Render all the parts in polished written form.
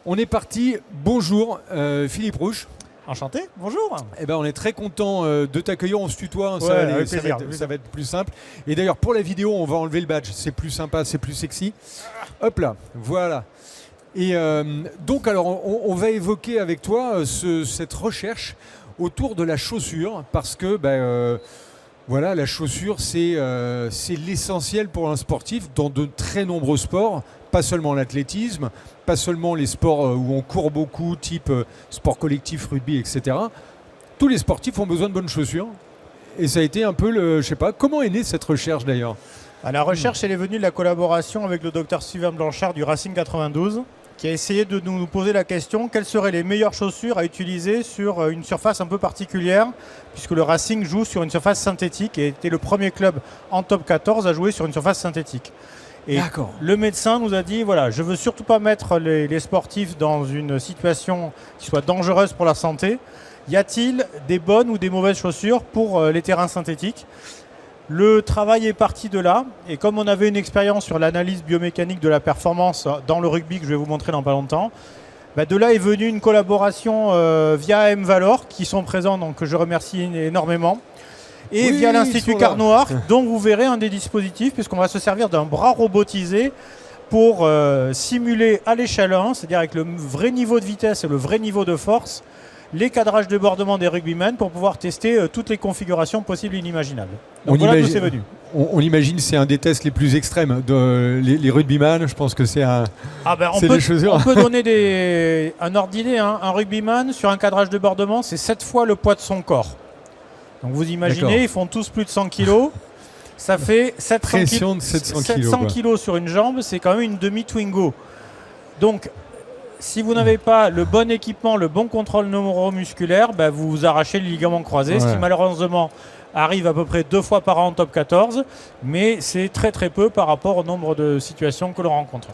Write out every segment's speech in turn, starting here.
On est parti. Bonjour Philippe Rouche. Enchanté, bonjour. Eh ben, on est très content de t'accueillir, on se tutoie, hein, Ouais, ça va être plus simple. Et d'ailleurs pour la vidéo on va enlever le badge, c'est plus sympa, c'est plus sexy. Hop là, voilà. Et donc alors on va évoquer avec toi cette recherche autour de la chaussure, parce que voilà, la chaussure c'est l'essentiel pour un sportif dans de très nombreux sports, pas seulement l'athlétisme, pas seulement les sports où on court beaucoup, type sport collectif, rugby, etc. Tous les sportifs ont besoin de bonnes chaussures. Et ça a été un peu je sais pas, comment est née cette recherche d'ailleurs? La recherche, elle est venue de la collaboration avec le docteur Sylvain Blanchard du Racing 92, qui a essayé de nous poser la question quelles seraient les meilleures chaussures à utiliser sur une surface un peu particulière, puisque le Racing joue sur une surface synthétique et était le premier club en top 14 à jouer sur une surface synthétique. Et le médecin nous a dit, voilà, je veux surtout pas mettre les sportifs dans une situation qui soit dangereuse pour la santé. Y a-t-il des bonnes ou des mauvaises chaussures pour les terrains synthétiques? Le travail est parti de là, et comme on avait une expérience sur l'analyse biomécanique de la performance dans le rugby que je vais vous montrer dans pas longtemps, de là est venue une collaboration via M-Valor, qui sont présents, donc je remercie énormément, et via l'Institut Carnoir, dont vous verrez un des dispositifs, puisqu'on va se servir d'un bras robotisé pour simuler à l'échelle 1, c'est-à-dire avec le vrai niveau de vitesse et le vrai niveau de force, les cadrages de débordement des rugbymen pour pouvoir tester toutes les configurations possibles et inimaginables. Donc voilà d'où c'est venu. On imagine c'est un des tests les plus extrêmes. Les rugbyman, je pense que c'est un. On peut donner un ordre d'idée. Un rugbyman sur un cadrage de débordement, c'est 7 fois le poids de son corps. Donc vous imaginez, ils font tous plus de 100 kg. Ça fait 700 kg sur une jambe, c'est quand même une demi-Twingo. Donc, si vous n'avez pas le bon équipement, le bon contrôle neuromusculaire, vous vous arrachez le ligament croisé, ce qui malheureusement arrive à peu près 2 fois par an en top 14, mais c'est très très peu par rapport au nombre de situations que l'on rencontre.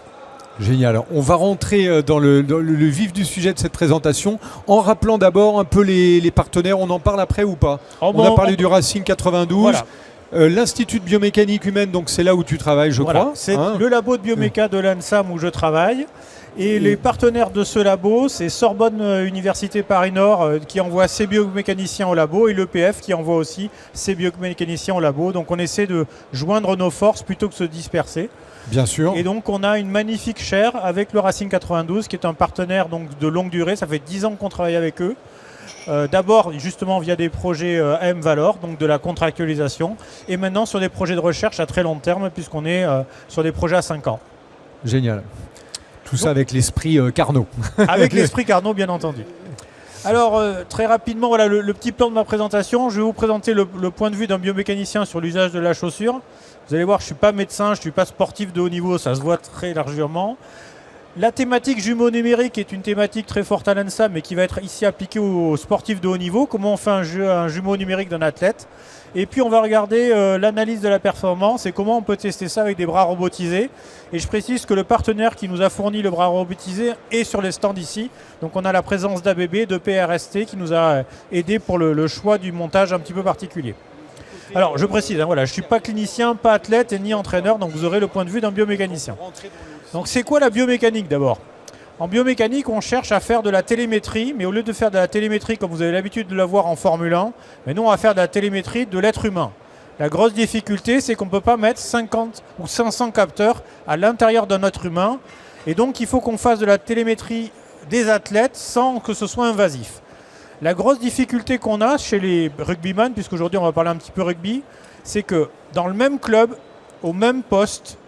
Génial. On va rentrer dans le vif du sujet de cette présentation en rappelant d'abord un peu les partenaires. On en parle après ou pas? On a parlé du Racing 92. Voilà. L'Institut de biomécanique humaine, donc c'est là où tu travailles, je crois. C'est le labo de bioméca de l'ANSAM où je travaille. Et les partenaires de ce labo, c'est Sorbonne Université Paris-Nord qui envoie ses biomécaniciens au labo et l'EPF qui envoie aussi ses biomécaniciens au labo. Donc on essaie de joindre nos forces plutôt que de se disperser. Bien sûr. Et donc on a une magnifique chaire avec le Racing 92 qui est un partenaire donc, de longue durée. Ça fait 10 ans qu'on travaille avec eux. D'abord justement via des projets M-Valor, donc de la contractualisation. Et maintenant sur des projets de recherche à très long terme puisqu'on est sur des projets à 5 ans. Génial. Tout ça avec l'esprit Carnot. Avec l'esprit Carnot, bien entendu. Alors, très rapidement, voilà le petit plan de ma présentation. Je vais vous présenter le point de vue d'un biomécanicien sur l'usage de la chaussure. Vous allez voir, je ne suis pas médecin, je ne suis pas sportif de haut niveau, ça se voit très largement. La thématique jumeau numérique est une thématique très forte à l'ANSA, mais qui va être ici appliquée aux sportifs de haut niveau. Comment on fait un jumeau numérique d'un athlète. Et puis on va regarder l'analyse de la performance et comment on peut tester ça avec des bras robotisés. Et je précise que le partenaire qui nous a fourni le bras robotisé est sur les stands ici. Donc on a la présence d'ABB, de PRST qui nous a aidé pour le choix du montage un petit peu particulier. Alors je précise, je ne suis pas clinicien, pas athlète et ni entraîneur, donc vous aurez le point de vue d'un biomécanicien. Donc c'est quoi la biomécanique d'abord ? En biomécanique, on cherche à faire de la télémétrie, mais au lieu de faire de la télémétrie comme vous avez l'habitude de la voir en Formule 1, mais nous on va faire de la télémétrie de l'être humain. La grosse difficulté, c'est qu'on ne peut pas mettre 50 ou 500 capteurs à l'intérieur d'un être humain, et donc il faut qu'on fasse de la télémétrie des athlètes sans que ce soit invasif. La grosse difficulté qu'on a chez les rugbyman, puisqu'aujourd'hui on va parler un petit peu rugby, c'est que dans le même club, au même poste,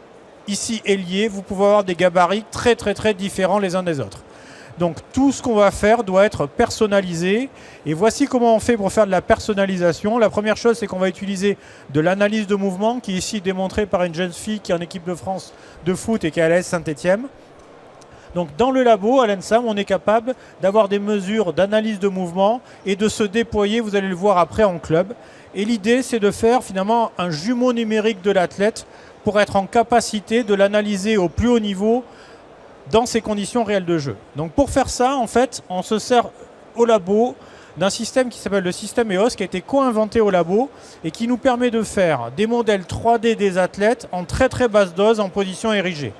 ici ailier, vous pouvez avoir des gabarits très très très différents les uns des autres. Donc tout ce qu'on va faire doit être personnalisé. Et voici comment on fait pour faire de la personnalisation. La première chose, c'est qu'on va utiliser de l'analyse de mouvement, qui est ici démontrée par une jeune fille qui est en équipe de France de foot et qui est à l'AS Saint-Étienne. Donc dans le labo, à l'ENSAM, on est capable d'avoir des mesures d'analyse de mouvement et de se déployer, vous allez le voir après en club. Et l'idée, c'est de faire finalement un jumeau numérique de l'athlète pour être en capacité de l'analyser au plus haut niveau dans ses conditions réelles de jeu. Donc pour faire ça, en fait, on se sert au labo d'un système qui s'appelle le système EOS, qui a été co-inventé au labo et qui nous permet de faire des modèles 3D des athlètes en très très basse dose en position érigée.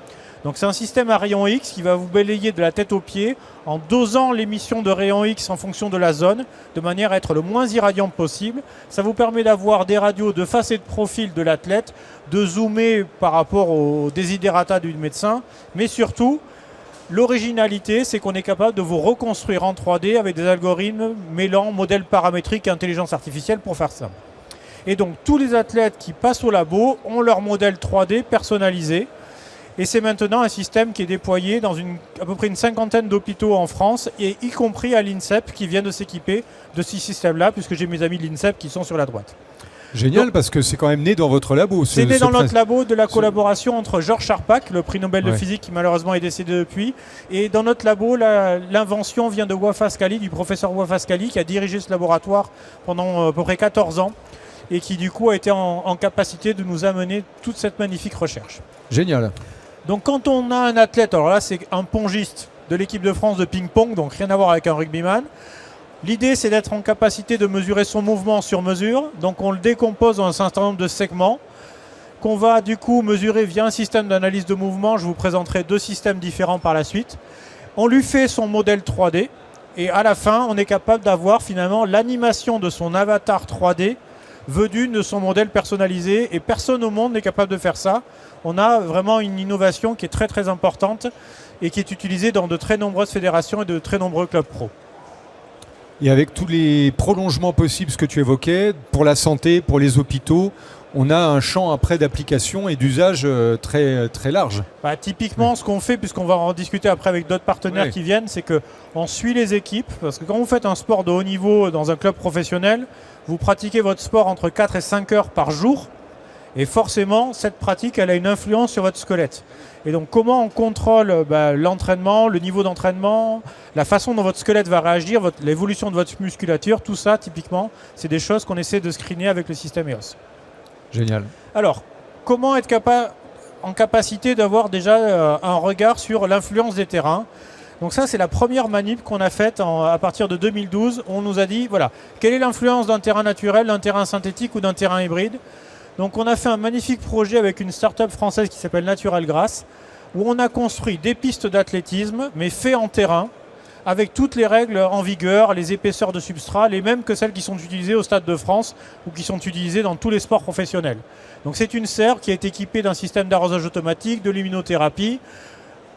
Donc c'est un système à rayon X qui va vous balayer de la tête aux pieds en dosant l'émission de rayons X en fonction de la zone, de manière à être le moins irradiant possible. Ça vous permet d'avoir des radios de face et de profil de l'athlète, de zoomer par rapport aux desiderata du médecin, mais surtout, l'originalité, c'est qu'on est capable de vous reconstruire en 3D avec des algorithmes mêlant modèles paramétriques et intelligence artificielle pour faire ça. Et donc tous les athlètes qui passent au labo ont leur modèle 3D personnalisé. Et c'est maintenant un système qui est déployé dans à peu près une cinquantaine d'hôpitaux en France, et y compris à l'INSEP qui vient de s'équiper de ce système-là, puisque j'ai mes amis de l'INSEP qui sont sur la droite. Génial, donc, parce que c'est quand même né dans votre labo. C'est né dans notre labo de la collaboration entre Georges Charpak, le prix Nobel de physique qui malheureusement est décédé depuis, et dans notre labo, l'invention vient de Wafas Kali, du professeur Wafas Kali, qui a dirigé ce laboratoire pendant à peu près 14 ans, et qui du coup a été en capacité de nous amener toute cette magnifique recherche. Génial. Donc quand on a un athlète, alors là c'est un pongiste de l'équipe de France de ping-pong, donc rien à voir avec un rugbyman. L'idée c'est d'être en capacité de mesurer son mouvement sur mesure, donc on le décompose en un certain nombre de segments qu'on va du coup mesurer via un système d'analyse de mouvement. Je vous présenterai 2 systèmes différents par la suite. On lui fait son modèle 3D et à la fin on est capable d'avoir finalement l'animation de son avatar 3D venu de son modèle personnalisé, et personne au monde n'est capable de faire ça. On a vraiment une innovation qui est très très importante et qui est utilisée dans de très nombreuses fédérations et de très nombreux clubs pro. Et avec tous les prolongements possibles, ce que tu évoquais, pour la santé, pour les hôpitaux, on a un champ après d'application et d'usage très, très large. Typiquement, ce qu'on fait, puisqu'on va en discuter après avec d'autres partenaires qui viennent, c'est qu'on suit les équipes. Parce que quand vous faites un sport de haut niveau dans un club professionnel, vous pratiquez votre sport entre 4 et 5 heures par jour. Et forcément, cette pratique, elle a une influence sur votre squelette. Et donc, comment on contrôle l'entraînement, le niveau d'entraînement, la façon dont votre squelette va réagir, l'évolution de votre musculature, tout ça, typiquement, c'est des choses qu'on essaie de screener avec le système EOS. Génial. Alors, comment être en capacité d'avoir déjà un regard sur l'influence des terrains? Donc ça, c'est la première manip qu'on a faite à partir de 2012. On nous a dit, voilà, quelle est l'influence d'un terrain naturel, d'un terrain synthétique ou d'un terrain hybride? Donc on a fait un magnifique projet avec une start-up française qui s'appelle Natural Grass, où on a construit des pistes d'athlétisme, mais fait en terrain, avec toutes les règles en vigueur, les épaisseurs de substrat, les mêmes que celles qui sont utilisées au Stade de France ou qui sont utilisées dans tous les sports professionnels. Donc c'est une serre qui est équipée d'un système d'arrosage automatique, de luminothérapie,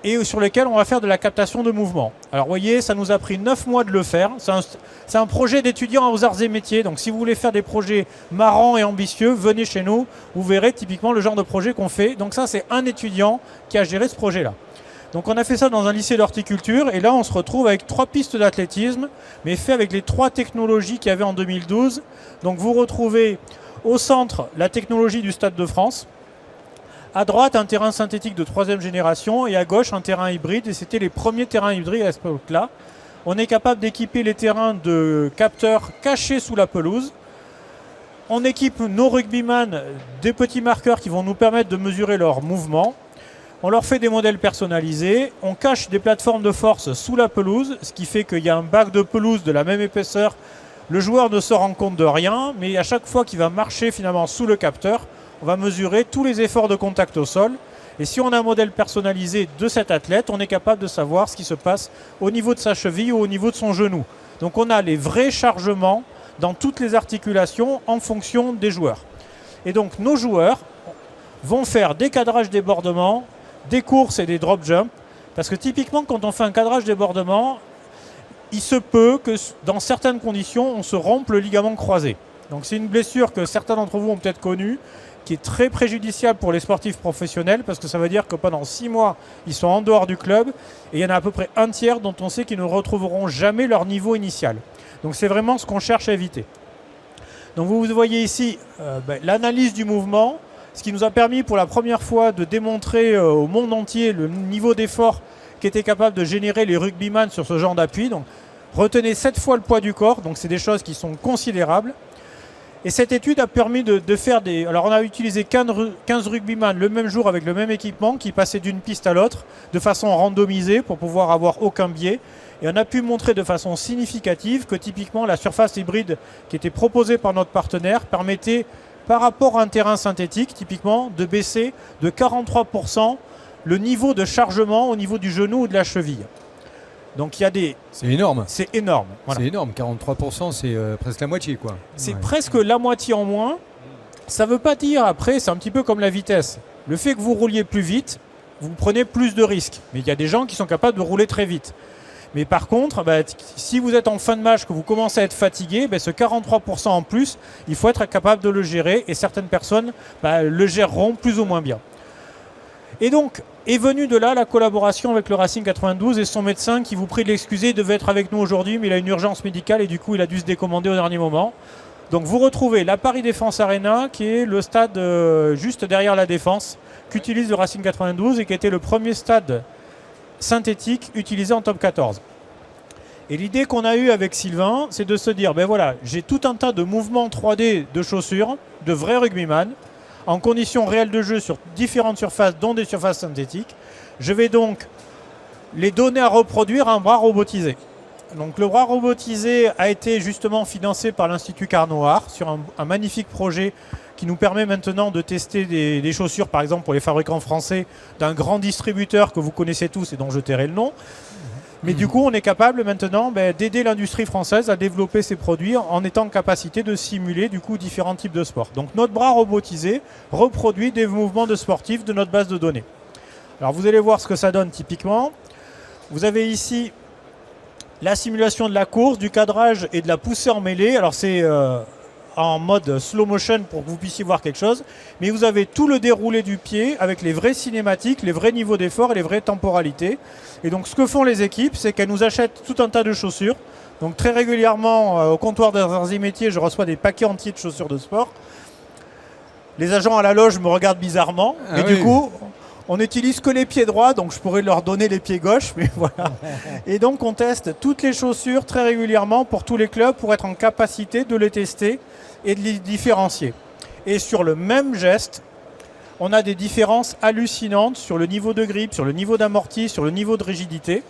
et sur lesquels on va faire de la captation de mouvement. Alors vous voyez, ça nous a pris 9 mois de le faire. C'est un projet d'étudiants aux arts et métiers. Donc si vous voulez faire des projets marrants et ambitieux, venez chez nous. Vous verrez typiquement le genre de projet qu'on fait. Donc ça, c'est un étudiant qui a géré ce projet-là. Donc on a fait ça dans un lycée d'horticulture. Et là, on se retrouve avec 3 pistes d'athlétisme, mais fait avec les 3 technologies qu'il y avait en 2012. Donc vous retrouvez au centre la technologie du Stade de France. À droite, un terrain synthétique de 3e génération, et à gauche, un terrain hybride. Et c'était les premiers terrains hybrides à ce époque-là. On est capable d'équiper les terrains de capteurs cachés sous la pelouse. On équipe nos rugbyman des petits marqueurs qui vont nous permettre de mesurer leur mouvement. On leur fait des modèles personnalisés. On cache des plateformes de force sous la pelouse, ce qui fait qu'il y a un bac de pelouse de la même épaisseur. Le joueur ne se rend compte de rien, mais à chaque fois qu'il va marcher finalement sous le capteur, on va mesurer tous les efforts de contact au sol. Et si on a un modèle personnalisé de cet athlète, on est capable de savoir ce qui se passe au niveau de sa cheville ou au niveau de son genou. Donc on a les vrais chargements dans toutes les articulations en fonction des joueurs. Et donc nos joueurs vont faire des cadrages débordements, des courses et des drop jumps. Parce que typiquement, quand on fait un cadrage débordement, il se peut que dans certaines conditions, on se rompe le ligament croisé. Donc c'est une blessure que certains d'entre vous ont peut-être connue, qui est très préjudiciable pour les sportifs professionnels, parce que ça veut dire que pendant 6 mois, ils sont en dehors du club, et il y en a à peu près un tiers dont on sait qu'ils ne retrouveront jamais leur niveau initial. Donc c'est vraiment ce qu'on cherche à éviter. Donc vous voyez ici l'analyse du mouvement, ce qui nous a permis pour la première fois de démontrer au monde entier le niveau d'effort qu'étaient capables de générer les rugbyman sur ce genre d'appui. Donc retenez 7 fois le poids du corps, donc c'est des choses qui sont considérables. Et cette étude a permis de faire des... Alors on a utilisé 15 rugbyman le même jour avec le même équipement qui passaient d'une piste à l'autre de façon randomisée pour pouvoir avoir aucun biais. Et on a pu montrer de façon significative que typiquement la surface hybride qui était proposée par notre partenaire permettait par rapport à un terrain synthétique typiquement de baisser de 43% le niveau de chargement au niveau du genou ou de la cheville. Donc il y a des... C'est énorme. C'est énorme. Voilà. C'est énorme, 43%, c'est presque la moitié, quoi. C'est presque la moitié en moins. Ça ne veut pas dire, après, c'est un petit peu comme la vitesse. Le fait que vous rouliez plus vite, vous prenez plus de risques. Mais il y a des gens qui sont capables de rouler très vite. Mais par contre, si vous êtes en fin de match, que vous commencez à être fatigué, ce 43% en plus, il faut être capable de le gérer. Et certaines personnes le géreront plus ou moins bien. Et donc, est venue de là la collaboration avec le Racing 92 et son médecin qui vous prie de l'excuser. Il devait être avec nous aujourd'hui, mais il a une urgence médicale et du coup, il a dû se décommander au dernier moment. Donc, vous retrouvez la Paris Défense Arena, qui est le stade juste derrière la Défense, qu'utilise le Racing 92 et qui était le premier stade synthétique utilisé en top 14. Et l'idée qu'on a eue avec Sylvain, c'est de se dire, j'ai tout un tas de mouvements 3D de chaussures, de vrais rugbyman, en conditions réelles de jeu sur différentes surfaces, dont des surfaces synthétiques. Je vais donc les donner à reproduire un bras robotisé. Donc le bras robotisé a été justement financé par l'Institut Carnot-Art sur un magnifique projet qui nous permet maintenant de tester des chaussures, par exemple pour les fabricants français, d'un grand distributeur que vous connaissez tous et dont je tairai le nom. Mais du coup, on est capable maintenant d'aider l'industrie française à développer ses produits en étant en capacité de simuler du coup différents types de sports. Donc notre bras robotisé reproduit des mouvements de sportifs de notre base de données. Alors vous allez voir ce que ça donne typiquement. Vous avez ici la simulation de la course, du cadrage et de la poussée en mêlée. Alors c'est en mode slow motion pour que vous puissiez voir quelque chose. Mais vous avez tout le déroulé du pied avec les vraies cinématiques, les vrais niveaux d'effort et les vraies temporalités. Et donc ce que font les équipes, c'est qu'elles nous achètent tout un tas de chaussures. Donc très régulièrement, au comptoir des arts et métiers, je reçois des paquets entiers de chaussures de sport. Les agents à la loge me regardent bizarrement. Et du coup, on n'utilise que les pieds droits, donc je pourrais leur donner les pieds gauches. Mais voilà. Et donc on teste toutes les chaussures très régulièrement pour tous les clubs pour être en capacité de les tester et de les différencier. Et sur le même geste, on a des différences hallucinantes sur le niveau de grippe, sur le niveau d'amorti, sur le niveau de rigidité.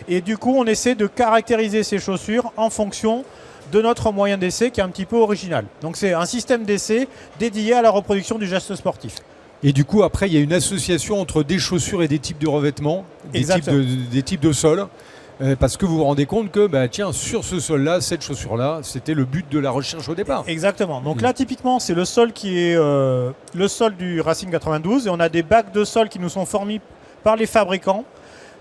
Et du coup, on essaie de caractériser ces chaussures en fonction de notre moyen d'essai qui est un petit peu original. Donc c'est un système d'essai dédié à la reproduction du geste sportif. Et du coup, après, il y a une association entre des chaussures et des types de revêtements, des types de sols. Parce que vous vous rendez compte que, sur ce sol-là, cette chaussure-là, c'était le but de la recherche au départ. Exactement. Donc là, typiquement, c'est le sol qui est le sol du Racing 92. Et on a des bacs de sol qui nous sont fournis par les fabricants.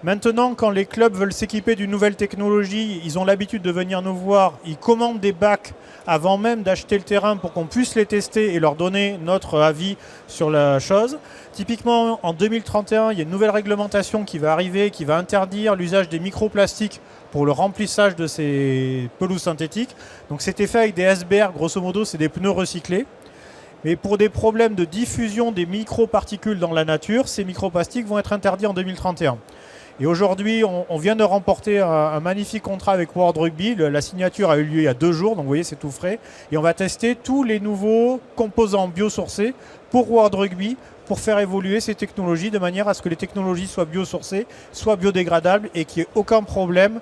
Maintenant, quand les clubs veulent s'équiper d'une nouvelle technologie, ils ont l'habitude de venir nous voir. Ils commandent des bacs avant même d'acheter le terrain pour qu'on puisse les tester et leur donner notre avis sur la chose. Typiquement, en 2031, il y a une nouvelle réglementation qui va arriver, qui va interdire l'usage des microplastiques pour le remplissage de ces pelouses synthétiques. Donc c'était fait avec des SBR, grosso modo, c'est des pneus recyclés. Mais pour des problèmes de diffusion des microparticules dans la nature, ces microplastiques vont être interdits en 2031. Et aujourd'hui, on vient de remporter un magnifique contrat avec World Rugby. La signature a eu lieu il y a 2 jours, donc vous voyez, c'est tout frais. Et on va tester tous les nouveaux composants biosourcés pour World Rugby pour faire évoluer ces technologies de manière à ce que les technologies soient biosourcées, soient biodégradables et qu'il n'y ait aucun problème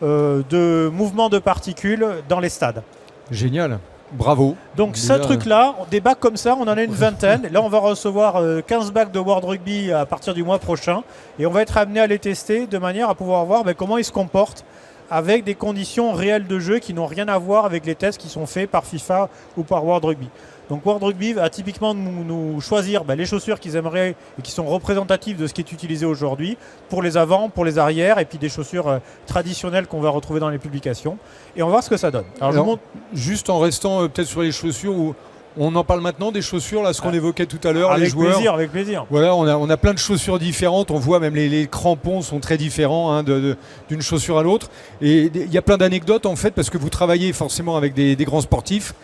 de mouvement de particules dans les stades. Génial. Bravo. Donc ce truc-là, des bacs comme ça, on en a une vingtaine. Là, on va recevoir 15 bacs de World Rugby à partir du mois prochain. Et on va être amené à les tester de manière à pouvoir voir comment ils se comportent avec des conditions réelles de jeu qui n'ont rien à voir avec les tests qui sont faits par FIFA ou par World Rugby. Donc World Rugby va typiquement nous choisir les chaussures qu'ils aimeraient et qui sont représentatives de ce qui est utilisé aujourd'hui pour les avant, pour les arrières et puis des chaussures traditionnelles qu'on va retrouver dans les publications. Et on va voir ce que ça donne. Alors, juste en restant peut-être sur les chaussures, où on en parle maintenant des chaussures, là, ce qu'on évoquait tout à l'heure, les joueurs. Avec plaisir. Voilà, on a plein de chaussures différentes. On voit même les crampons sont très différents d'une chaussure à l'autre. Et il y a plein d'anecdotes en fait parce que vous travaillez forcément avec des grands sportifs.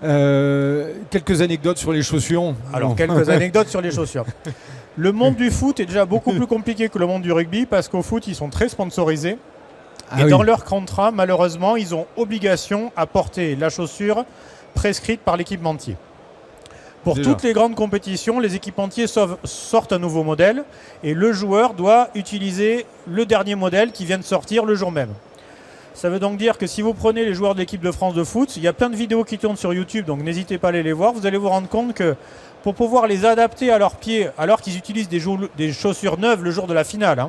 Quelques anecdotes sur les chaussures. Alors, quelques anecdotes sur les chaussures. Le monde du foot est déjà beaucoup plus compliqué que le monde du rugby parce qu'au foot, ils sont très sponsorisés. Dans leur contrat, malheureusement, ils ont obligation à porter la chaussure prescrite par l'équipementier. Pour toutes les grandes compétitions, les équipementiers sortent un nouveau modèle et le joueur doit utiliser le dernier modèle qui vient de sortir le jour même. Ça veut donc dire que si vous prenez les joueurs de l'équipe de France de foot, il y a plein de vidéos qui tournent sur YouTube, donc n'hésitez pas à aller les voir. Vous allez vous rendre compte que pour pouvoir les adapter à leurs pieds, alors qu'ils utilisent des chaussures neuves le jour de la finale,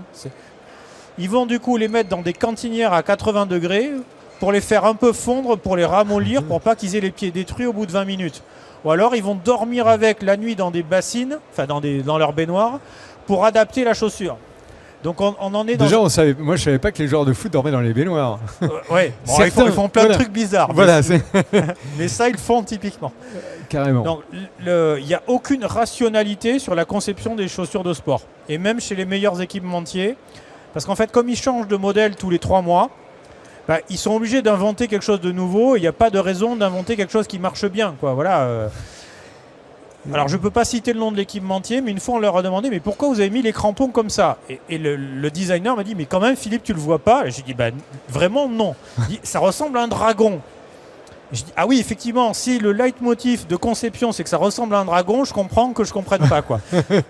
ils vont du coup les mettre dans des cantinières à 80 degrés pour les faire un peu fondre, pour les ramollir, pour pas qu'ils aient les pieds détruits au bout de 20 minutes. Ou alors ils vont dormir avec la nuit dans des bassines, enfin dans leur baignoire, pour adapter la chaussure. Donc on en est dans... Déjà, moi je savais pas que les joueurs de foot dormaient dans les baignoires. Ouais, bon, ils font plein de trucs bizarres. Voilà, mais ça, ils le font typiquement. Carrément. Donc il n'y a aucune rationalité sur la conception des chaussures de sport. Et même chez les meilleurs équipementiers, parce qu'en fait, comme ils changent de modèle tous les 3 mois, ils sont obligés d'inventer quelque chose de nouveau. Il n'y a pas de raison d'inventer quelque chose qui marche bien, quoi. Voilà. Alors, je ne peux pas citer le nom de l'équipementier, mais une fois, on leur a demandé « Mais pourquoi vous avez mis les crampons comme ça ?» Et le designer m'a dit « Mais quand même, Philippe, tu ne le vois pas ?» Et j'ai dit « Vraiment, non. » Il dit « Ça ressemble à un dragon. » Et je dis « Ah oui, effectivement, si le leitmotiv de conception, c'est que ça ressemble à un dragon, je comprends que je ne comprenne pas. » quoi.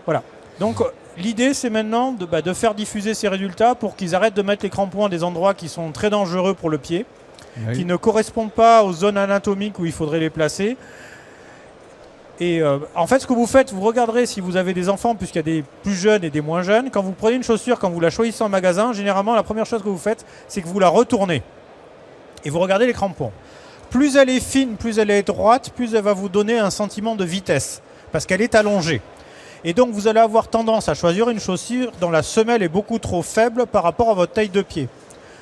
Voilà. Donc, l'idée, c'est maintenant de faire diffuser ces résultats pour qu'ils arrêtent de mettre les crampons à des endroits qui sont très dangereux pour le pied, qui ne correspondent pas aux zones anatomiques où il faudrait les placer. Et en fait, ce que vous faites, vous regarderez si vous avez des enfants, puisqu'il y a des plus jeunes et des moins jeunes. Quand vous prenez une chaussure, quand vous la choisissez en magasin, généralement, la première chose que vous faites, c'est que vous la retournez. Et vous regardez les crampons. Plus elle est fine, plus elle est droite, plus elle va vous donner un sentiment de vitesse, parce qu'elle est allongée. Et donc, vous allez avoir tendance à choisir une chaussure dont la semelle est beaucoup trop faible par rapport à votre taille de pied.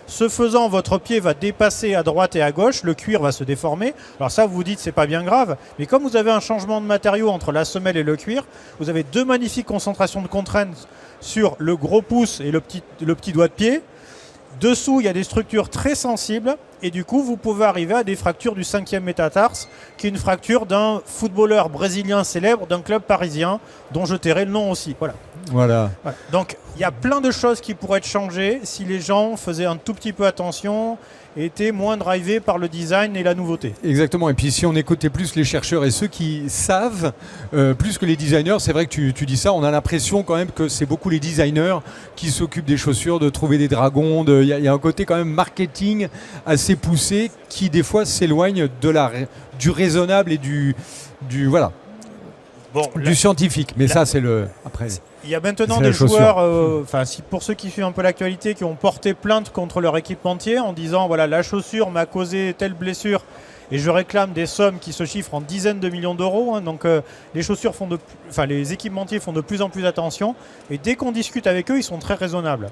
Ce faisant, votre pied va dépasser à droite et à gauche, le cuir va se déformer. Alors ça, vous vous dites, c'est pas bien grave, mais comme vous avez un changement de matériau entre la semelle et le cuir, vous avez 2 magnifiques concentrations de contraintes sur le gros pouce et le petit doigt de pied. Dessous, il y a des structures très sensibles et du coup, vous pouvez arriver à des fractures du 5e métatarse, qui est une fracture d'un footballeur brésilien célèbre d'un club parisien, dont je tairai le nom aussi. Voilà. Donc, il y a plein de choses qui pourraient être changées si les gens faisaient un tout petit peu attention et étaient moins drivés par le design et la nouveauté. Exactement. Et puis, si on écoutait plus les chercheurs et ceux qui savent, plus que les designers, c'est vrai que tu dis ça, on a l'impression quand même que c'est beaucoup les designers qui s'occupent des chaussures, de trouver des dragons. Il y a un côté quand même marketing assez poussé qui, des fois, s'éloigne du raisonnable et du scientifique. Mais ça, c'est le... Après... Il y a maintenant des joueurs, pour ceux qui suivent un peu l'actualité, qui ont porté plainte contre leur équipementier en disant voilà, la chaussure m'a causé telle blessure et je réclame des sommes qui se chiffrent en dizaines de millions d'euros. Donc les équipementiers font de plus en plus attention et dès qu'on discute avec eux, ils sont très raisonnables.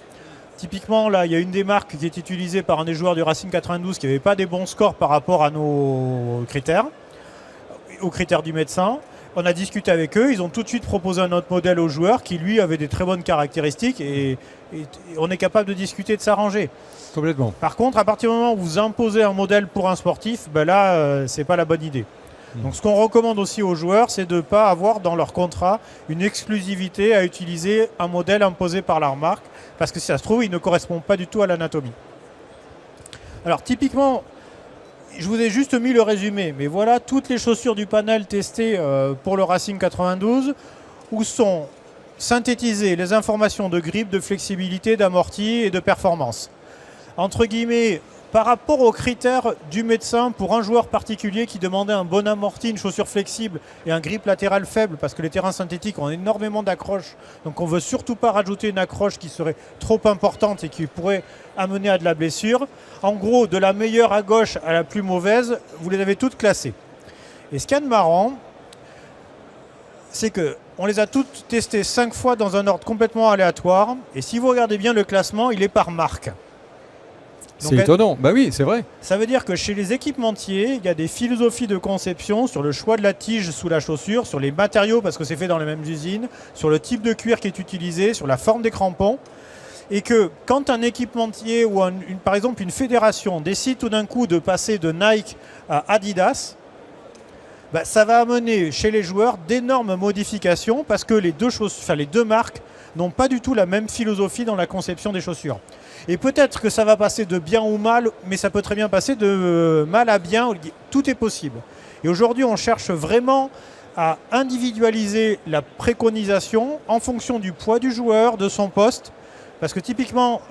Typiquement, là, il y a une des marques qui est utilisée par un des joueurs du Racing 92 qui n'avait pas des bons scores par rapport à nos critères, aux critères du médecin. On a discuté avec eux, ils ont tout de suite proposé un autre modèle au joueur qui lui avait des très bonnes caractéristiques et on est capable de discuter, de s'arranger. Complètement. Par contre, à partir du moment où vous imposez un modèle pour un sportif, c'est pas la bonne idée. Donc ce qu'on recommande aussi aux joueurs, c'est de ne pas avoir dans leur contrat une exclusivité à utiliser un modèle imposé par leur marque, parce que si ça se trouve, il ne correspond pas du tout à l'anatomie. Alors typiquement, je vous ai juste mis le résumé, mais voilà toutes les chaussures du panel testées pour le Racing 92, où sont synthétisées les informations de grippe, de flexibilité, d'amorti et de performance. Entre guillemets, par rapport aux critères du médecin pour un joueur particulier qui demandait un bon amorti, une chaussure flexible et un grip latéral faible, parce que les terrains synthétiques ont énormément d'accroches, donc on ne veut surtout pas rajouter une accroche qui serait trop importante et qui pourrait amener à de la blessure. En gros, de la meilleure à gauche à la plus mauvaise, vous les avez toutes classées. Et ce qu'il y a de marrant, c'est qu'on les a toutes testées 5 fois dans un ordre complètement aléatoire, et si vous regardez bien le classement, il est par marque. C'est étonnant, bah oui, c'est vrai. Ça veut dire que chez les équipementiers, il y a des philosophies de conception sur le choix de la tige sous la chaussure, sur les matériaux parce que c'est fait dans les mêmes usines, sur le type de cuir qui est utilisé, sur la forme des crampons. Et que quand un équipementier ou par exemple une fédération décide tout d'un coup de passer de Nike à Adidas, ça va amener chez les joueurs d'énormes modifications parce que les deux marques n'ont pas du tout la même philosophie dans la conception des chaussures. Et peut-être que ça va passer de bien ou mal, mais ça peut très bien passer de mal à bien. Tout est possible. Et aujourd'hui, on cherche vraiment à individualiser la préconisation en fonction du poids du joueur, de son poste. Parce que typiquement,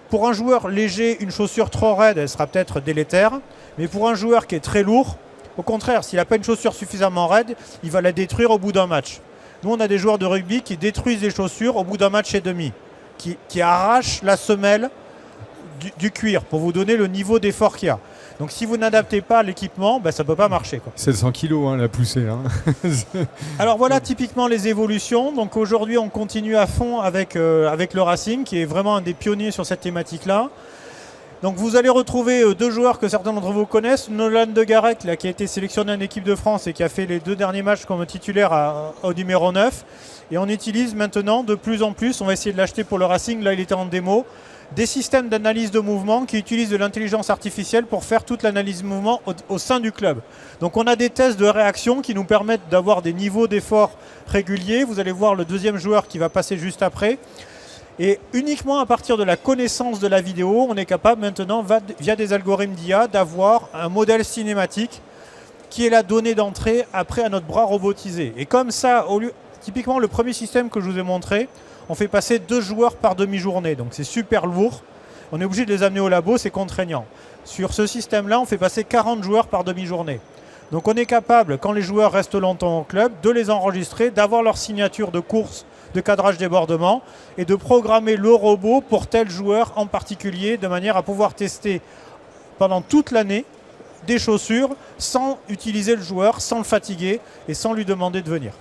Pour un joueur léger, une chaussure trop raide, elle sera peut-être délétère. Mais pour un joueur qui est très lourd, au contraire, s'il n'a pas une chaussure suffisamment raide, il va la détruire au bout d'un match. Nous, on a des joueurs de rugby qui détruisent les chaussures au bout d'un match et demi, qui arrachent la semelle du cuir pour vous donner le niveau d'effort qu'il y a. Donc si vous n'adaptez pas l'équipement, ça ne peut pas marcher, quoi. 700 kilos la poussée. Alors voilà typiquement les évolutions. Donc aujourd'hui on continue à fond avec le Racing qui est vraiment un des pionniers sur cette thématique-là. Donc vous allez retrouver deux joueurs que certains d'entre vous connaissent. Nolan De Garec qui a été sélectionné en équipe de France et qui a fait les 2 derniers matchs comme titulaire au numéro 9. Et on utilise maintenant de plus en plus, on va essayer de l'acheter pour le Racing, là il était en démo, des systèmes d'analyse de mouvement qui utilisent de l'intelligence artificielle pour faire toute l'analyse de mouvement au sein du club. Donc on a des tests de réaction qui nous permettent d'avoir des niveaux d'effort réguliers. Vous allez voir le deuxième joueur qui va passer juste après. Et uniquement à partir de la connaissance de la vidéo, on est capable maintenant, via des algorithmes d'IA, d'avoir un modèle cinématique qui est la donnée d'entrée après à notre bras robotisé. Et comme ça, typiquement le premier système que je vous ai montré, on fait passer 2 joueurs par demi-journée. Donc c'est super lourd. On est obligé de les amener au labo, c'est contraignant. Sur ce système-là, on fait passer 40 joueurs par demi-journée. Donc on est capable, quand les joueurs restent longtemps au club, de les enregistrer, d'avoir leur signature de course, de cadrage débordement et de programmer le robot pour tel joueur en particulier de manière à pouvoir tester pendant toute l'année des chaussures sans utiliser le joueur, sans le fatiguer et sans lui demander de venir.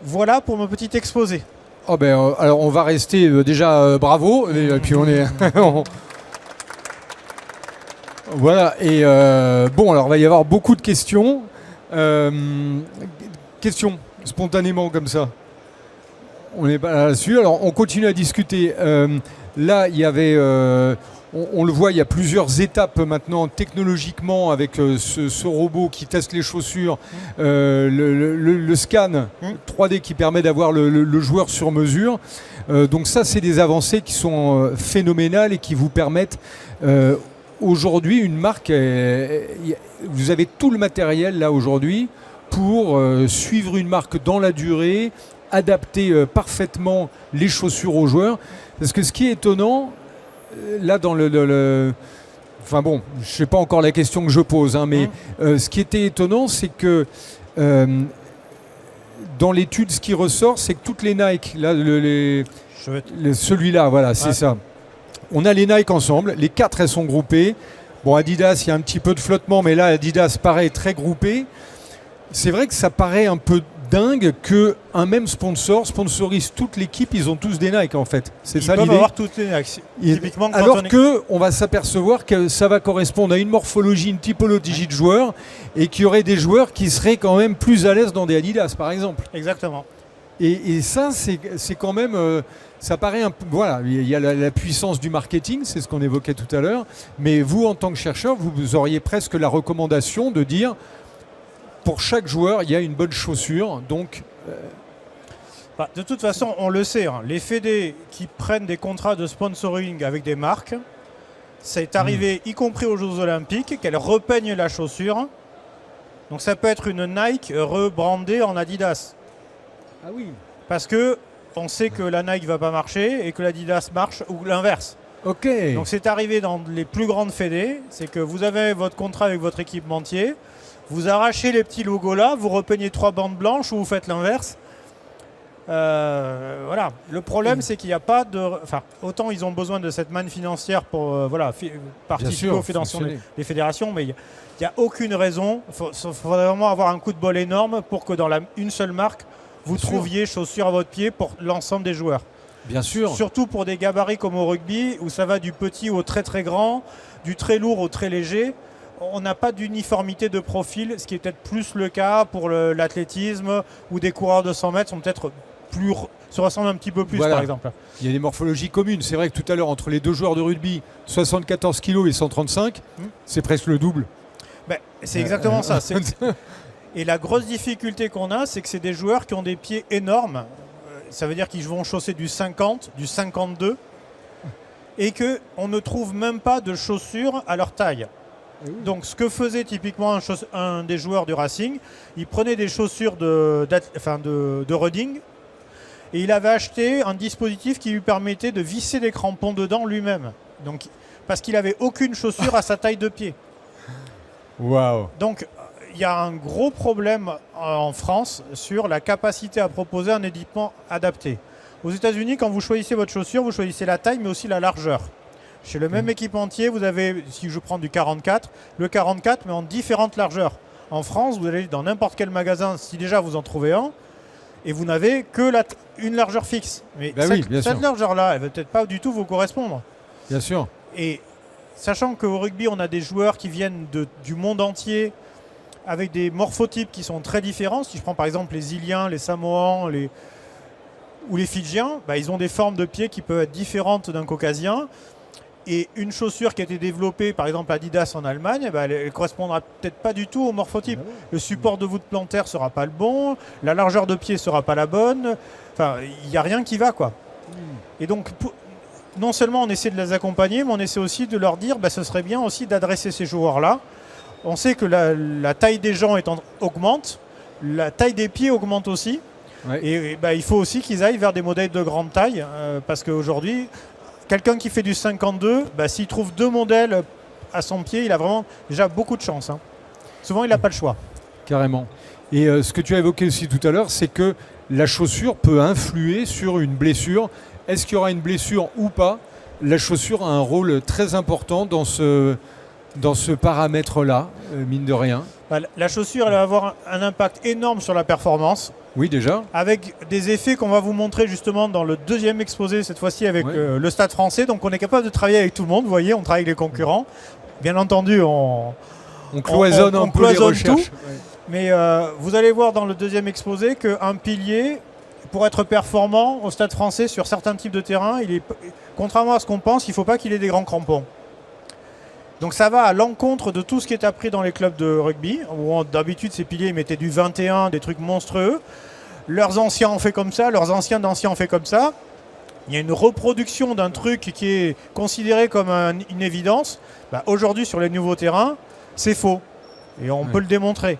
Voilà pour mon petit exposé. Alors on va rester déjà bravo et puis on est voilà et bon alors il va y avoir beaucoup de questions spontanément comme ça. On n'est pas là-dessus. Alors on continue à discuter. Là il y avait on le voit, il y a plusieurs étapes maintenant technologiquement avec ce robot qui teste les chaussures, le scan 3D qui permet d'avoir le joueur sur mesure. Donc ça, c'est des avancées qui sont phénoménales et qui vous permettent aujourd'hui une marque. Vous avez tout le matériel là aujourd'hui pour suivre une marque dans la durée, adapter parfaitement les chaussures aux joueurs. Parce que ce qui est étonnant, là dans enfin bon, je ne sais pas encore la question que je pose, mais ce qui était étonnant, c'est que dans l'étude, ce qui ressort, c'est que toutes les Nike, là, celui-là, voilà, c'est ça. On a les Nike ensemble, les 4 elles sont groupées. Bon, Adidas, il y a un petit peu de flottement, mais là, Adidas paraît très groupé. C'est vrai que ça paraît un peu dingue qu'un même sponsor sponsorise toute l'équipe, ils ont tous des Nike en fait. C'est ça l'idée. Ils peuvent avoir toutes les Nike. Typiquement, alors qu'on va s'apercevoir que ça va correspondre à une morphologie, une typologie de joueurs et qu'il y aurait des joueurs qui seraient quand même plus à l'aise dans des Adidas par exemple. Exactement. Et ça, c'est quand même... ça paraît un peu... Voilà, il y a la puissance du marketing, c'est ce qu'on évoquait tout à l'heure. Mais vous, en tant que chercheur, vous auriez presque la recommandation de dire... Pour chaque joueur, il y a une bonne chaussure. Donc, de toute façon, on le sait, les fédés qui prennent des contrats de sponsoring avec des marques, c'est arrivé, y compris aux Jeux Olympiques, qu'elles repeignent la chaussure. Donc ça peut être une Nike rebrandée en Adidas. Ah oui. Parce qu'on sait que la Nike ne va pas marcher et que l'Adidas marche, ou l'inverse. Ok. Donc c'est arrivé dans les plus grandes fédés, c'est que vous avez votre contrat avec votre équipementier. Vous arrachez les petits logos là, vous repeignez 3 bandes blanches ou vous faites l'inverse. Voilà. Le problème, c'est qu'il n'y a pas de... Enfin, autant ils ont besoin de cette manne financière pour participer aux fédérations, des fédérations, mais il n'y a aucune raison. Il faudrait vraiment avoir un coup de bol énorme pour que dans une seule marque, vous trouviez chaussures à votre pied pour l'ensemble des joueurs. Bien sûr. Surtout pour des gabarits comme au rugby, où ça va du petit au très très grand, du très lourd au très léger. On n'a pas d'uniformité de profil, ce qui est peut-être plus le cas pour l'athlétisme ou des coureurs de 100 mètres se ressemblent un petit peu plus, par exemple. Il y a des morphologies communes. C'est vrai que tout à l'heure, entre les 2 joueurs de rugby, 74 kg et 135, c'est presque le double. C'est exactement ça. Et la grosse difficulté qu'on a, c'est que c'est des joueurs qui ont des pieds énormes. Ça veut dire qu'ils vont chausser du 50, du 52, et qu'on ne trouve même pas de chaussures à leur taille. Donc ce que faisait typiquement un des joueurs du Racing, il prenait des chaussures de running Et il avait acheté un dispositif qui lui permettait de visser les crampons dedans lui-même. Donc, parce qu'il n'avait aucune chaussure à sa taille de pied. Waouh. Donc, il y a un gros problème en France sur la capacité à proposer un équipement adapté. Aux États-Unis, quand vous choisissez votre chaussure, vous choisissez la taille, mais aussi la largeur. Chez le même équipementier, vous avez, si je prends du 44, le 44, mais en différentes largeurs. En France, vous allez dans n'importe quel magasin, si déjà vous en trouvez un, et vous n'avez que une largeur fixe. Mais cette largeur-là, elle ne va peut-être pas du tout vous correspondre. Bien sûr. Et sachant qu'au rugby, on a des joueurs qui viennent du monde entier, avec des morphotypes qui sont très différents. Si je prends par exemple les Iliens, les Samoans ou les Fidjiens, ils ont des formes de pieds qui peuvent être différentes d'un Caucasien. Et une chaussure qui a été développée, par exemple Adidas en Allemagne, elle ne correspondra peut-être pas du tout au morphotype. Le support de voûte plantaire ne sera pas le bon, la largeur de pied ne sera pas la bonne. Enfin, il n'y a rien qui va, quoi. Et donc, non seulement on essaie de les accompagner, mais on essaie aussi de leur dire ce serait bien aussi d'adresser ces joueurs-là. On sait que la taille des gens augmente, la taille des pieds augmente aussi. Ouais. Et il faut aussi qu'ils aillent vers des modèles de grande taille, parce qu'aujourd'hui, quelqu'un qui fait du 52, s'il trouve 2 modèles à son pied, il a vraiment déjà beaucoup de chance. Hein. Souvent, il n'a pas le choix. Carrément. Et ce que tu as évoqué aussi tout à l'heure, c'est que la chaussure peut influer sur une blessure. Est-ce qu'il y aura une blessure ou pas? La chaussure a un rôle très important dans ce paramètre-là, mine de rien. La chaussure, elle va avoir un impact énorme sur la performance. Oui, déjà. Avec des effets qu'on va vous montrer justement dans le deuxième exposé, cette fois-ci avec le Stade français. Donc on est capable de travailler avec tout le monde, vous voyez, on travaille avec les concurrents. Bien entendu, on cloisonne un peu les recherches. Tout. Ouais. Mais vous allez voir dans le deuxième exposé qu'un pilier, pour être performant au Stade français sur certains types de terrains, contrairement à ce qu'on pense, il ne faut pas qu'il ait des grands crampons. Donc ça va à l'encontre de tout ce qui est appris dans les clubs de rugby, où d'habitude ces piliers ils mettaient du 21, des trucs monstrueux. Leurs anciens ont fait comme ça, leurs anciens d'anciens ont fait comme ça. Il y a une reproduction d'un truc qui est considéré comme une évidence. Aujourd'hui sur les nouveaux terrains, c'est faux. Et on peut le démontrer.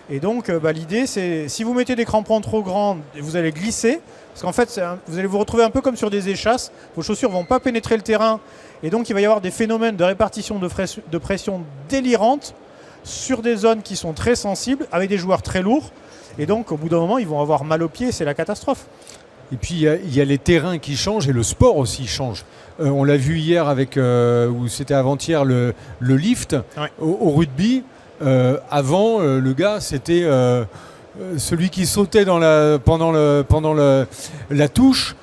Et donc l'idée c'est, si vous mettez des crampons trop grands, vous allez glisser. Parce qu'en fait, vous allez vous retrouver un peu comme sur des échasses. Vos chaussures ne vont pas pénétrer le terrain. Et donc, il va y avoir des phénomènes de répartition de pression délirantes sur des zones qui sont très sensibles, avec des joueurs très lourds. Et donc, au bout d'un moment, ils vont avoir mal aux pieds. C'est la catastrophe. Et puis, il y a les terrains qui changent et le sport aussi change. On l'a vu hier avec, ou c'était avant-hier, le lift au rugby. Avant, le gars, c'était... celui qui sautait pendant la touche,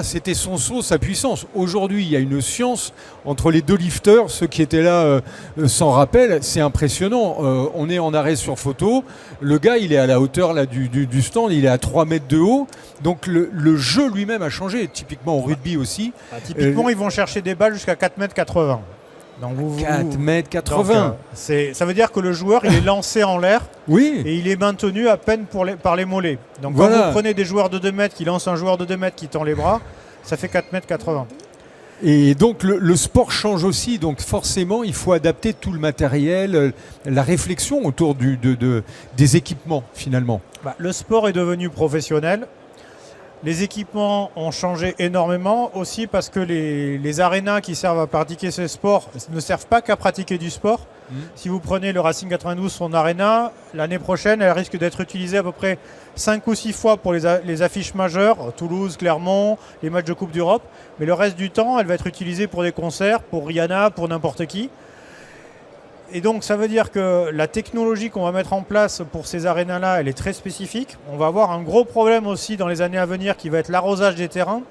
c'était son saut, sa puissance. Aujourd'hui, il y a une science entre les deux lifters, ceux qui étaient là s'en rappellent, c'est impressionnant. On est en arrêt sur photo, le gars il est à la hauteur là, du stand, il est à 3 mètres de haut, donc le jeu lui-même a changé, typiquement au rugby aussi. Typiquement, ils vont chercher des balles jusqu'à 4 mètres 80. Donc 4 mètres 80. Ça veut dire que le joueur il est lancé en l'air et il est maintenu à peine par les mollets. Donc quand vous prenez des joueurs de 2 mètres qui lancent un joueur de 2 mètres qui tend les bras, ça fait 4 mètres 80. Et donc le sport change aussi, donc forcément il faut adapter tout le matériel, la réflexion autour des équipements finalement. Le sport est devenu professionnel. Les équipements ont changé énormément aussi parce que les arénas qui servent à pratiquer ce sport ne servent pas qu'à pratiquer du sport. Si vous prenez le Racing 92, son aréna, l'année prochaine, elle risque d'être utilisée à peu près 5 ou 6 fois pour les affiches majeures, Toulouse, Clermont, les matchs de Coupe d'Europe. Mais le reste du temps, elle va être utilisée pour des concerts, pour Rihanna, pour n'importe qui. Et donc ça veut dire que la technologie qu'on va mettre en place pour ces arénas-là, elle est très spécifique. On va avoir un gros problème aussi dans les années à venir qui va être l'arrosage des terrains.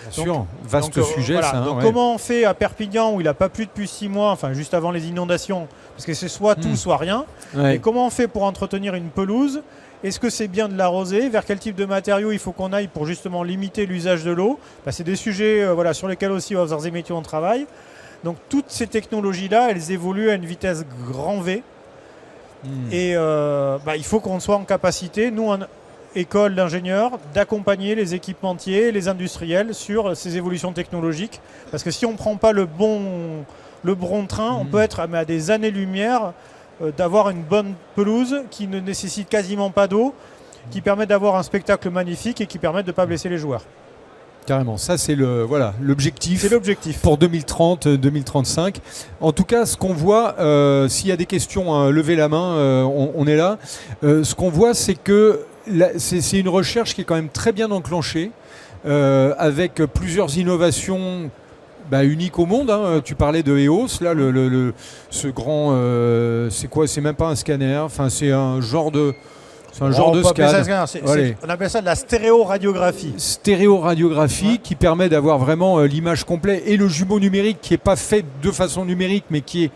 Bien sûr, vaste sujet voilà. ça. Donc comment on fait à Perpignan où il n'a pas plu depuis 6 mois, enfin juste avant les inondations, parce que c'est soit tout, soit rien. Et comment on fait pour entretenir une pelouse? Est-ce que c'est bien de l'arroser? Vers quel type de matériaux il faut qu'on aille pour justement limiter l'usage de l'eau? C'est des sujets sur lesquels aussi au Arts et Métiers on travaille. Donc toutes ces technologies-là, elles évoluent à une vitesse grand V. Et il faut qu'on soit en capacité, nous, en école d'ingénieurs, d'accompagner les équipementiers, les industriels sur ces évolutions technologiques. Parce que si on ne prend pas le bon train, on peut être à des années-lumière d'avoir une bonne pelouse qui ne nécessite quasiment pas d'eau qui permettent d'avoir un spectacle magnifique et qui permettent de ne pas blesser les joueurs. Carrément, ça c'est l'objectif. C'est l'objectif. Pour 2030-2035. En tout cas, ce qu'on voit, s'il y a des questions, levez la main, on est là. Ce qu'on voit, c'est que c'est une recherche qui est quand même très bien enclenchée, avec plusieurs innovations uniques au monde. Hein. Tu parlais de EOS, là, ce grand, c'est quoi? C'est même pas un scanner, enfin c'est un genre de... C'est un genre de scan. On appelle ça de la stéréoradiographie. Stéréoradiographie qui permet d'avoir vraiment l'image complète et le jumeau numérique qui n'est pas fait de façon numérique mais qui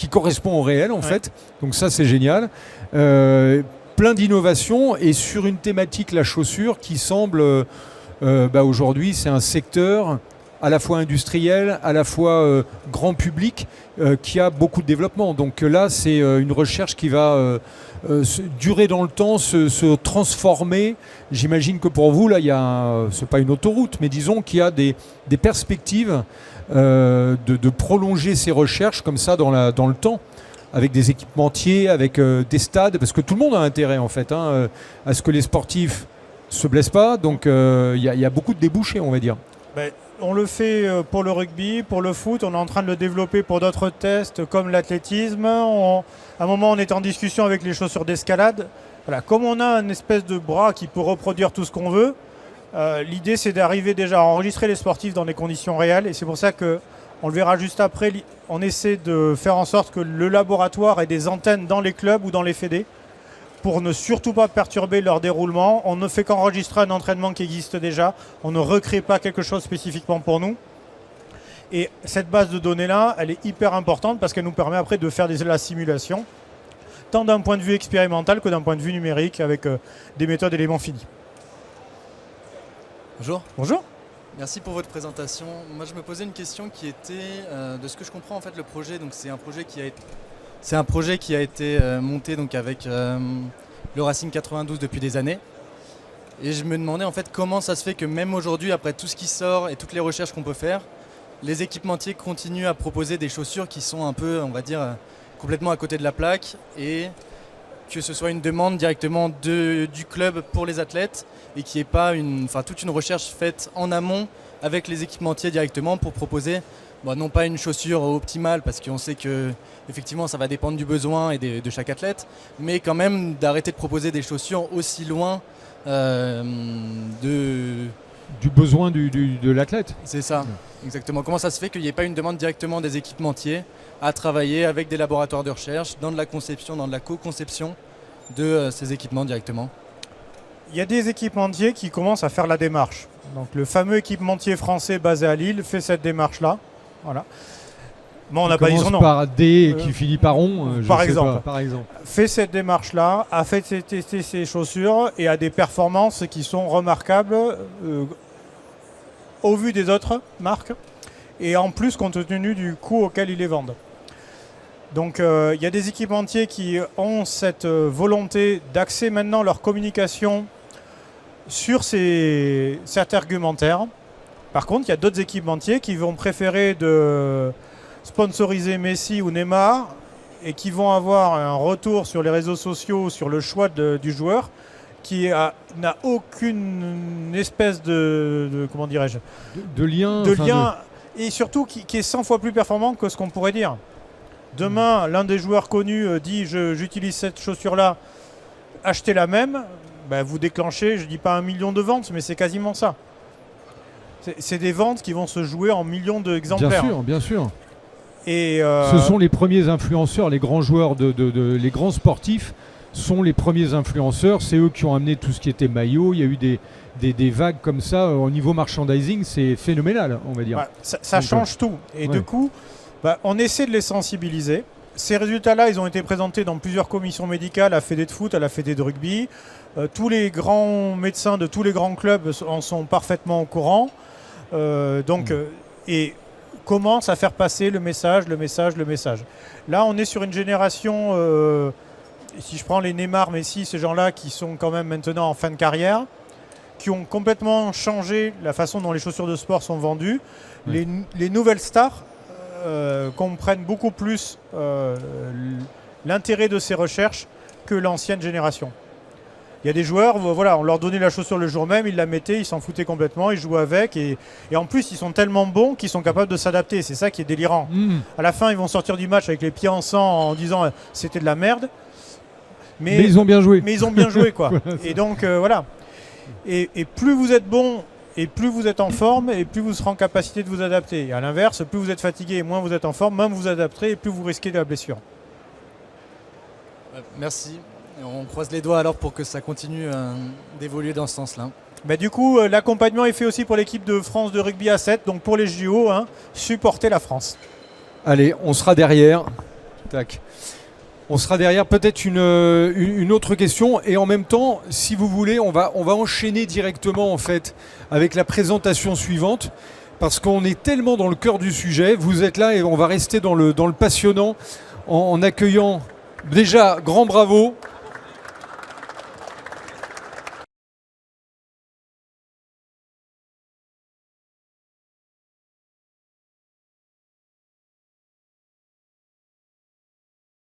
correspond au réel en fait. Donc ça c'est génial. Plein d'innovations et sur une thématique, la chaussure, qui semble aujourd'hui c'est un secteur à la fois industriel, à la fois grand public, qui a beaucoup de développement. Donc là c'est une recherche qui va... durer dans le temps, se transformer. J'imagine que pour vous, là, c'est pas une autoroute, mais disons qu'il y a des perspectives de prolonger ces recherches comme ça dans le temps, avec des équipementiers, avec des stades, parce que tout le monde a intérêt en fait à ce que les sportifs se blessent pas. Donc il y a beaucoup de débouchés, on va dire. On le fait pour le rugby, pour le foot, on est en train de le développer pour d'autres tests comme l'athlétisme. À un moment, on est en discussion avec les chaussures d'escalade. Voilà, comme on a une espèce de bras qui peut reproduire tout ce qu'on veut, l'idée c'est d'arriver déjà à enregistrer les sportifs dans des conditions réelles. Et c'est pour ça qu'on le verra juste après, on essaie de faire en sorte que le laboratoire ait des antennes dans les clubs ou dans les fédés, pour ne surtout pas perturber leur déroulement. On ne fait qu'enregistrer un entraînement qui existe déjà. On ne recrée pas quelque chose spécifiquement pour nous. Et cette base de données-là, elle est hyper importante parce qu'elle nous permet après de faire la simulation, tant d'un point de vue expérimental que d'un point de vue numérique, avec des méthodes éléments finis. Bonjour. Bonjour. Merci pour votre présentation. Moi, je me posais une question qui était, de ce que je comprends, en fait, le projet. Donc, c'est un projet qui a été monté donc avec le Racing 92 depuis des années. Et je me demandais en fait comment ça se fait que même aujourd'hui, après tout ce qui sort et toutes les recherches qu'on peut faire, les équipementiers continuent à proposer des chaussures qui sont un peu, on va dire, complètement à côté de la plaque, et que ce soit une demande directement du club pour les athlètes et qu'il n'y ait pas toute une recherche faite en amont avec les équipementiers directement pour proposer non pas une chaussure optimale, parce qu'on sait que effectivement ça va dépendre du besoin et de chaque athlète, mais quand même d'arrêter de proposer des chaussures aussi loin du besoin de l'athlète. C'est ça, exactement. Comment ça se fait qu'il n'y ait pas une demande directement des équipementiers à travailler avec des laboratoires de recherche dans de la conception, dans de la co-conception de ces équipements directement? Il y a des équipementiers qui commencent à faire la démarche. Donc le fameux équipementier français basé à Lille fait cette démarche-là. Voilà. Bon, on n'a pas dit son nom. Par D et qui finit par on, par exemple. Fait cette démarche-là, a fait tester ses chaussures et a des performances qui sont remarquables au vu des autres marques et en plus compte tenu du coût auquel ils les vendent. Donc il y a des équipementiers qui ont cette volonté d'axer maintenant leur communication sur cet argumentaire. Par contre, il y a d'autres équipementiers qui vont préférer de sponsoriser Messi ou Neymar et qui vont avoir un retour sur les réseaux sociaux sur le choix du joueur qui n'a aucune espèce de comment dirais-je de lien et surtout qui est 100 fois plus performant que ce qu'on pourrait dire. Demain, l'un des joueurs connus dit j'utilise cette chaussure-là, achetez la même, vous déclenchez, je ne dis pas 1 million de ventes, mais c'est quasiment ça. C'est des ventes qui vont se jouer en millions d'exemplaires. Bien sûr. Et ce sont les premiers influenceurs, les grands joueurs, les grands sportifs sont les premiers influenceurs. C'est eux qui ont amené tout ce qui était maillot. Il y a eu des vagues comme ça. Au niveau merchandising, c'est phénoménal, on va dire. Ça change tout. Et du coup, on essaie de les sensibiliser. Ces résultats-là, ils ont été présentés dans plusieurs commissions médicales, à la Fédé de foot, à la Fédé de rugby. Tous les grands médecins de tous les grands clubs en sont parfaitement au courant. Et commence à faire passer le message. Là, on est sur une génération, si je prends les Neymar, Messi, ces gens-là qui sont quand même maintenant en fin de carrière, qui ont complètement changé la façon dont les chaussures de sport sont vendues. Les nouvelles stars comprennent beaucoup plus l'intérêt de ces recherches que l'ancienne génération. Il y a des joueurs, voilà, on leur donnait la chaussure le jour même, ils la mettaient, ils s'en foutaient complètement, ils jouaient avec. Et en plus, ils sont tellement bons qu'ils sont capables de s'adapter. C'est ça qui est délirant. À la fin, ils vont sortir du match avec les pieds en sang en disant c'était de la merde. Mais ils ont bien joué. Mais ils ont bien joué, quoi. Voilà, et donc, voilà. Et plus vous êtes bon, et plus vous êtes en forme, et plus vous serez en capacité de vous adapter. Et à l'inverse, plus vous êtes fatigué et moins vous êtes en forme, moins vous vous adapterez et plus vous risquez de la blessure. Merci. On croise les doigts alors pour que ça continue d'évoluer dans ce sens-là. Bah, du coup, l'accompagnement est fait aussi pour l'équipe de France de rugby à 7. Donc pour les JO, supportez la France. Allez, on sera derrière. Tac. On sera derrière. Peut-être une autre question. Et en même temps, si vous voulez, on va enchaîner directement en fait avec la présentation suivante. Parce qu'on est tellement dans le cœur du sujet. Vous êtes là et on va rester dans le passionnant en accueillant déjà grand bravo